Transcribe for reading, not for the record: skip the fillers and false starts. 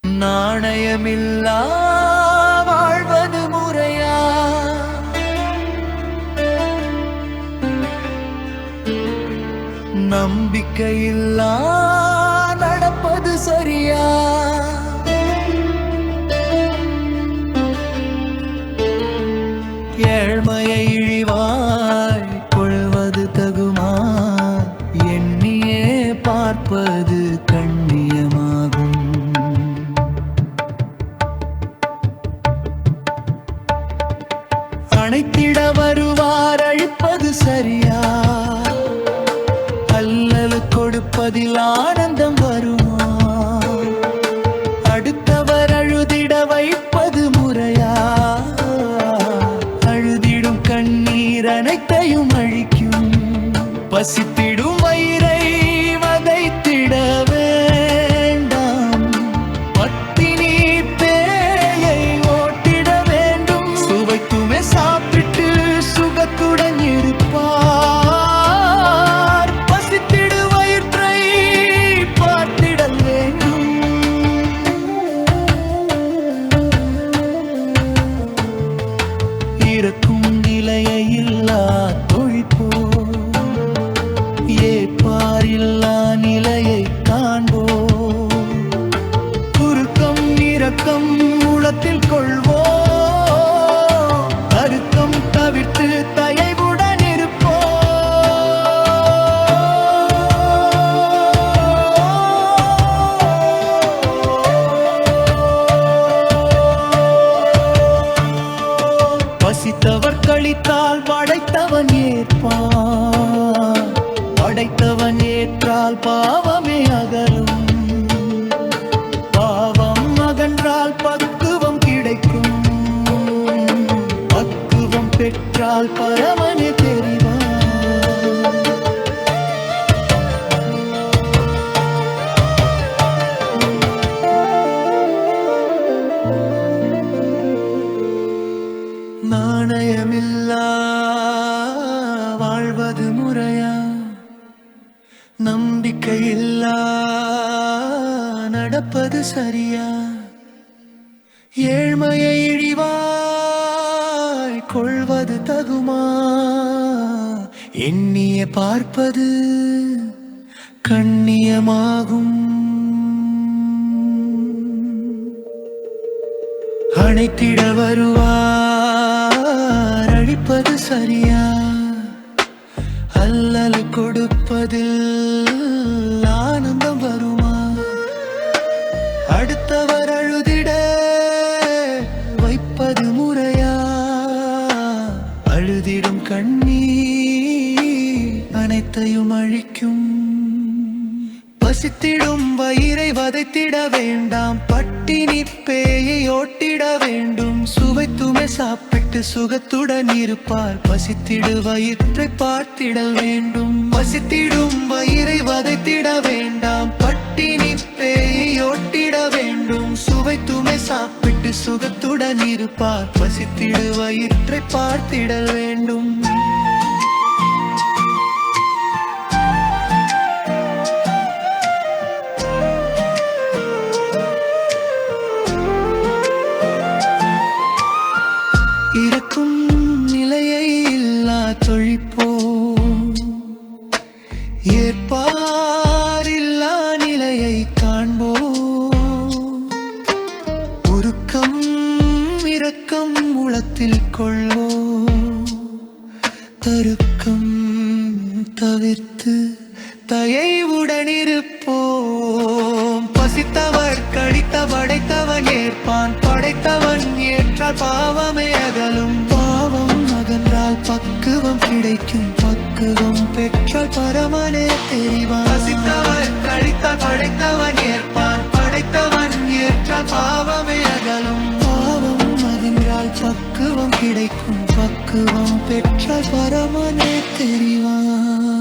நாணயமில்லா வாழ்வது முறையா? நம்பிக்கையில்லா நடப்பது சரியா? ஏழ்மையை இழிவாய் கொள்வது தகுமா? எண்ணியே பார்ப்பது கண்ணியமாகும். அணைத்திட வருவார் அழிப்பது சரியா? அல்லல் கொடுப்பதில் ஆனந்தம் வருமா? அடுத்தவர் அழுதிட வைப்பது முறையா? அழுதிடும் கண்ணீர் அனைத்தையும் அழிக்கும். பசித்திடும் வயிறை வதைத்திட வேண்டாம். பட்டினி பேயை ஓட்டிட வேண்டும். சுவைத்துமே சாப்பிட்டு சுகத்துடன் இருப்பார். பசித்திடு வயிற்றை பார்த்திட வேண்டும். இருக்கும் நிலையை இல்லா தொழிப்போ, ஏற்பாரில்லா நிலையை காண்போ. குறுக்கம் இரக்கம் உளத்தில் கொள்வோ. அறுக்கம் தவிர்த்து தயவுடன் இருப்போ. பசித்தவர் கழித்தால் படைத்தவன் ஏற்பான். படைத்தவன் ஏற்றால் பாவமே அகலும். பாவம் அகன்றால் பக்குவம் கிடைக்கும். பக்குவம் பெற்றால் பரமனே தெரிவான். நாணயமில்லா வாழ்வது முறையா? நம்பிக்கையில்லா நடப்பது சரியா? ஏழ்மையை இழிவாய் கொள்வது தகுமா? எண்ணிய பார்ப்பது கண்ணியமாகும். அணைத்திட வருவார் அழிப்பது சரியா? அல்லல் கொடுப்பதில் ஆனந்தம் வருமா? அடுத்தவர் அழுதிட வைப்பது முறையா? அழுதிடும் கண்ணீர் அனைத்தையும் அழிக்கும். பசித்திடும் வயிறை வதைத்திட வேண்டாம். பட்டினி பேயை ஓட்டிட வேண்டும். சுவைத்துமே சாப்பிட்டு சுகத்துடன் இருப்பார். பசித்திடு வயிற்றை பார்த்திடல் வேண்டும். பசித்திடும் வயிறை வதைத்திட வேண்டாம். பட்டினி பேயை ஓட்டிட வேண்டும். சுவைத்துமே சாப்பிட்டு சுகத்துடன் இருப்பார். பசித்திடு வயிற்றை பார்த்திடல் வேண்டும். இருக்கும் நிலையை இல்லா தொழிப்போ, ஏற்பாரில்லா நிலையை காண்போ. உருக்கம் இரக்கம் உளத்தில் கொள்வோ. தருக்கம் தவிர்த்து தயவுடன் இருப்போம். பசித்தவர் கழித்த படைத்தவன் ஏற்பான். படைத்தவன் ஏற்றால் பாவமே அகலும். பாவம் அகன்றால் பக்குவம் கிடைக்கும். பக்குவம் பெற்றால் பரமனே தெரிவான். பசித்தவர் கழித்தால் படைத்தவன் ஏற்பான். படைத்தவன் ஏற்றால் பாவமே அகலும். பாவம் அகன்றால் பக்குவம் கிடைக்கும். பக்குவம் பெற்றால் பரமனே தெரிவான்.